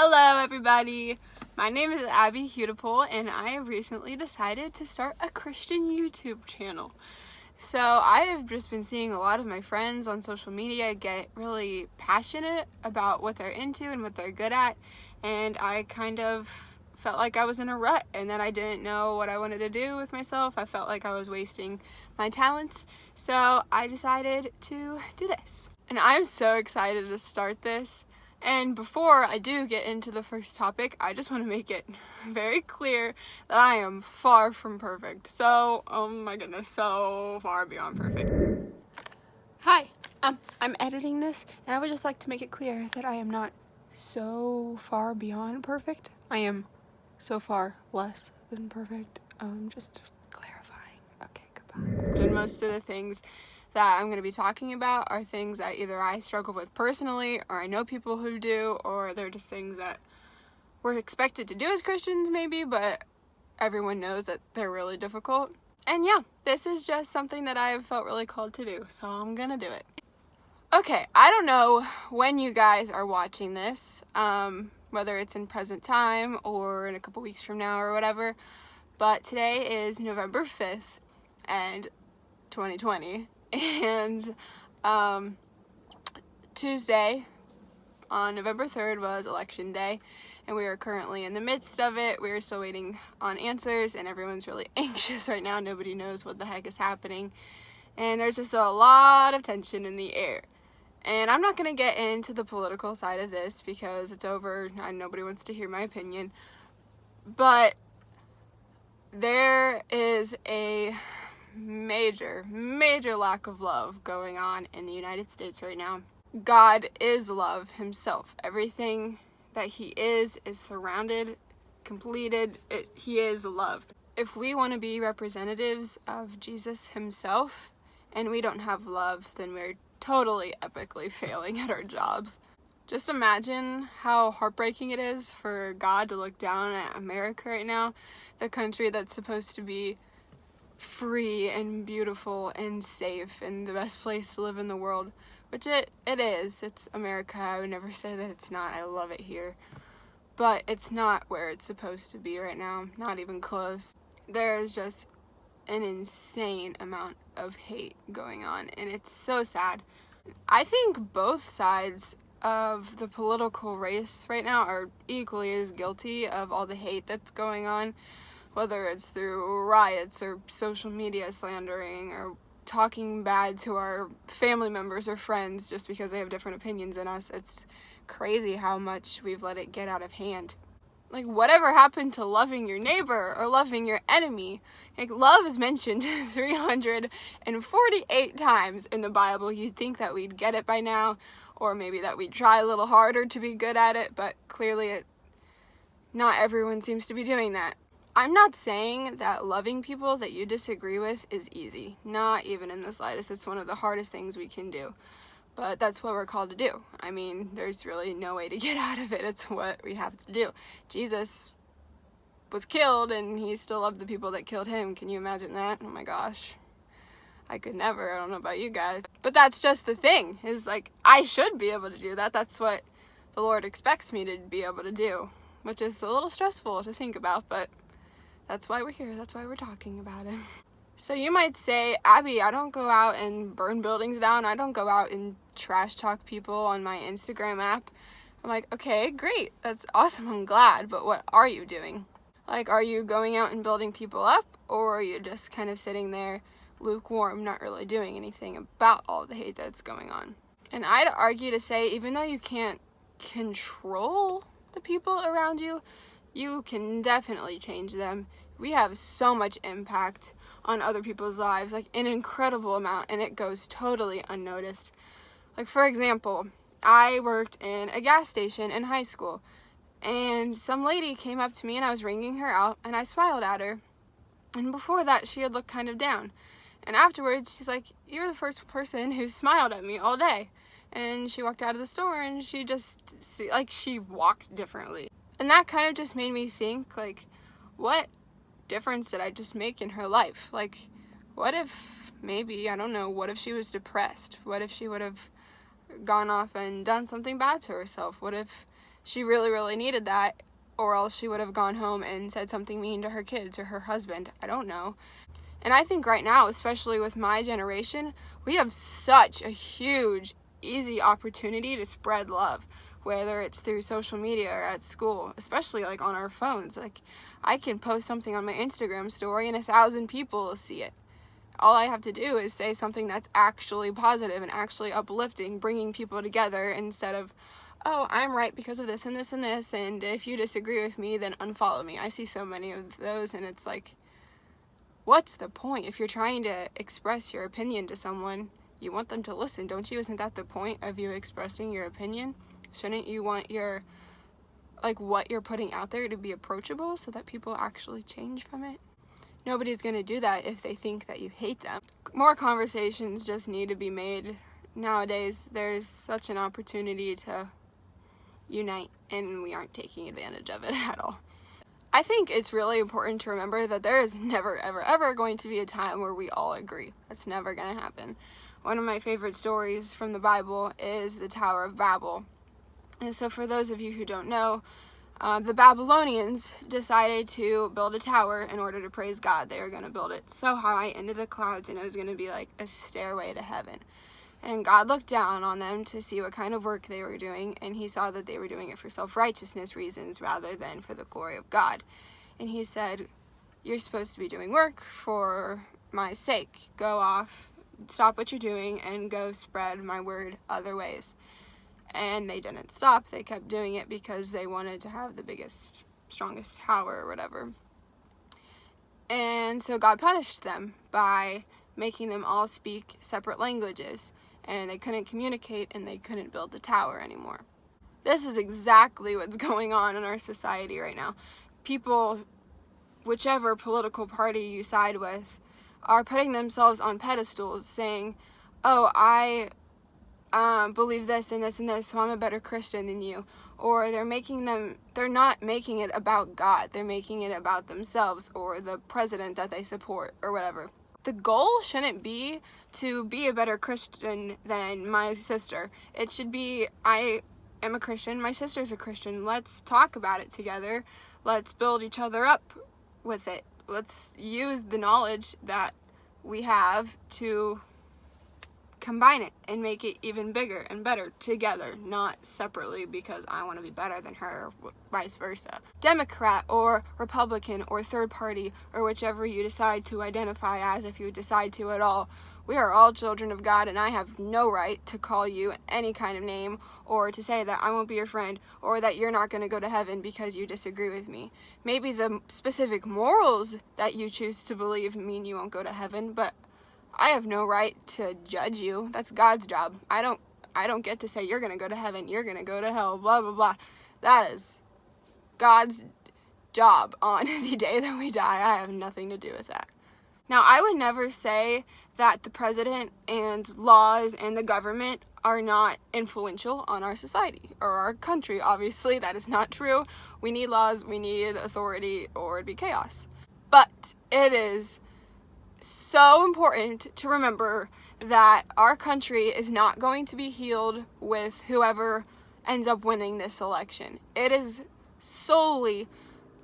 Hello everybody! My name is Abby Hudepohl and I have recently decided to start a Christian YouTube channel. So I have just been seeing a lot of my friends on social media get really passionate about what they're into and what they're good at, and I kind of felt like I was in a rut and that I didn't know what I wanted to do with myself. I felt like I was wasting my talents, so I decided to do this. And I'm so excited to start this. And before I do get into the first topic, I just want to make it very clear that I am far from perfect. So, oh my goodness, so far beyond perfect. Hi, I'm editing this, and I would just like to make it clear that I am not so far beyond perfect. I am so far less than perfect. Just clarifying. Okay, goodbye. And most of the things that I'm going to be talking about are things that either I struggle with personally, or I know people who do, or they're just things that we're expected to do as Christians maybe, but everyone knows that they're really difficult. And yeah, this is just something that I have felt really called to do, so I'm gonna do it. Okay, I don't know when you guys are watching this, whether it's in present time or in a couple weeks from now or whatever, but today is November 5th and 2020. And Tuesday on November 3rd was election day, and we are currently in the midst of it. We are still waiting on answers, and everyone's really anxious right now. Nobody knows what the heck is happening, and there's just a lot of tension in the air. And I'm not going to get into the political side of this because it's over and nobody wants to hear my opinion, but there is a major lack of love going on in the United States right now. God is love himself. Everything that he is surrounded, completed. He is love. If we want to be representatives of Jesus himself and we don't have love, then we're totally epically failing at our jobs. Just imagine how heartbreaking it is for God to look down at America right now, the country that's supposed to be free and beautiful and safe and the best place to live in the world, which it is. It's America. I would never say that it's not. I love it here, but it's not where it's supposed to be right now, not even close. There is just an insane amount of hate going on, and it's so sad. I think both sides of the political race right now are equally as guilty of all the hate that's going on, whether it's through riots or social media slandering or talking bad to our family members or friends just because they have different opinions than us. It's crazy how much we've let it get out of hand. Like, whatever happened to loving your neighbor or loving your enemy? Like, love is mentioned 348 times in the Bible. You'd think that we'd get it by now, or maybe that we'd try a little harder to be good at it, but clearly not everyone seems to be doing that. I'm not saying that loving people that you disagree with is easy. Not even in the slightest. It's one of the hardest things we can do. But that's what we're called to do. I mean, there's really no way to get out of it. It's what we have to do. Jesus was killed, and he still loved the people that killed him. Can you imagine that? Oh my gosh. I could never. I don't know about you guys. But that's just the thing, is like, I should be able to do that. That's what the Lord expects me to be able to do, which is a little stressful to think about, but that's why we're here. That's why we're talking about it. So you might say, Abby, I don't go out and burn buildings down. I don't go out and trash talk people on my Instagram app. I'm like, okay, great. That's awesome. I'm glad. But what are you doing? Like, are you going out and building people up? Or are you just kind of sitting there lukewarm, not really doing anything about all the hate that's going on? And I'd argue to say, even though you can't control the people around you, you can definitely change them. We have so much impact on other people's lives, like an incredible amount, and it goes totally unnoticed. Like, for example, I worked in a gas station in high school, and some lady came up to me and I was ringing her out, and I smiled at her. And before that, she had looked kind of down. And afterwards, she's like, "You're the first person who smiled at me all day." And she walked out of the store, and she walked differently. And that kind of just made me think, like, what difference did I just make in her life? Like, what if maybe, I don't know, what if she was depressed? What if she would have gone off and done something bad to herself? What if she really, really needed that, or else she would have gone home and said something mean to her kids or her husband. I don't know. And I think right now, especially with my generation, we have such a huge, easy opportunity to spread love, whether it's through social media or at school, especially like on our phones. Like, I can post something on my Instagram story and 1,000 people will see it. All I have to do is say something that's actually positive and actually uplifting, bringing people together, instead of, oh, I'm right because of this and this and this, and if you disagree with me, then unfollow me. I see so many of those, and it's like, what's the point? If you're trying to express your opinion to someone, you want them to listen, don't you? Isn't that the point of you expressing your opinion? Shouldn't you want your, like, what you're putting out there to be approachable so that people actually change from it? Nobody's going to do that if they think that you hate them. More conversations just need to be made. Nowadays, there's such an opportunity to unite, and we aren't taking advantage of it at all. I think it's really important to remember that there is never, ever, ever going to be a time where we all agree. That's never going to happen. One of my favorite stories from the Bible is the Tower of Babel. And so for those of you who don't know, the Babylonians decided to build a tower in order to praise God. They were going to build it so high into the clouds, and it was going to be like a stairway to heaven. And God looked down on them to see what kind of work they were doing, and he saw that they were doing it for self-righteousness reasons rather than for the glory of God. And he said, you're supposed to be doing work for my sake. Go off, stop what you're doing, and go spread my word other ways. And they didn't stop. They kept doing it because they wanted to have the biggest, strongest tower or whatever. And so God punished them by making them all speak separate languages. And they couldn't communicate, and they couldn't build the tower anymore. This is exactly what's going on in our society right now. People, whichever political party you side with, are putting themselves on pedestals saying, oh, I believe this and this and this, so I'm a better Christian than you. Or they're not making it about God. They're making it about themselves or the president that they support or whatever. The goal shouldn't be to be a better Christian than my sister. It should be, I am a Christian, my sister's a Christian. Let's talk about it together. Let's build each other up with it. Let's use the knowledge that we have to combine it and make it even bigger and better together, not separately because I want to be better than her, or vice versa. Democrat or Republican or third party or whichever you decide to identify as, if you decide to at all, we are all children of God, and I have no right to call you any kind of name or to say that I won't be your friend or that you're not going to go to heaven because you disagree with me. Maybe the specific morals that you choose to believe mean you won't go to heaven, but I have no right to judge you. That's God's job. I don't get to say you're going to go to heaven, you're going to go to hell, blah, blah, blah. That is God's job on the day that we die. I have nothing to do with that. Now, I would never say that the president and laws and the government are not influential on our society or our country. Obviously, that is not true. We need laws, we need authority, or it'd be chaos. But it is so important to remember that our country is not going to be healed with whoever ends up winning this election. It is solely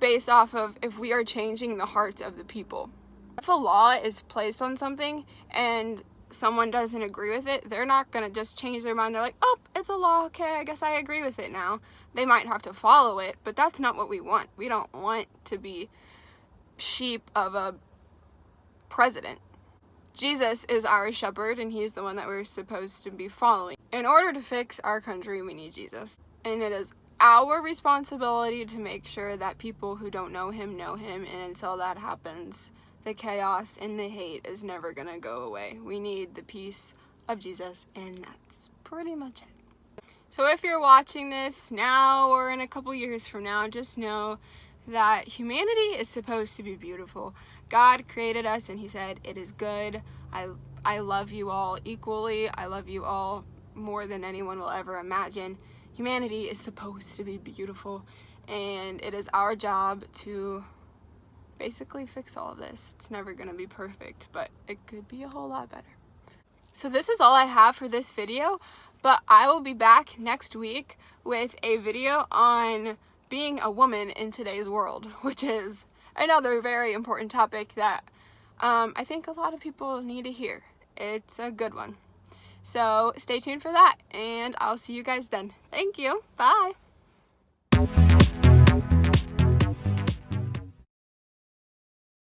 based off of if we are changing the hearts of the people. If a law is placed on something and someone doesn't agree with it, they're not going to just change their mind. They're like, oh, it's a law, okay, I guess I agree with it now. They might have to follow it, but that's not what we want. We don't want to be sheep of a president. Jesus is our shepherd, and he's the one that we're supposed to be following. In order to fix our country, we need Jesus. And it is our responsibility to make sure that people who don't know him, and until that happens, the chaos and the hate is never gonna go away. We need the peace of Jesus, and that's pretty much it. So if you're watching this now or in a couple years from now, just know that humanity is supposed to be beautiful. God created us and he said, it is good. I love you all equally. I love you all more than anyone will ever imagine. Humanity is supposed to be beautiful, and it is our job to basically fix all of this. It's never going to be perfect, but it could be a whole lot better. So this is all I have for this video. But I will be back next week with a video on being a woman in today's world, which is another very important topic that I think a lot of people need to hear. It's a good one. So stay tuned for that, and I'll see you guys then. Thank you. Bye.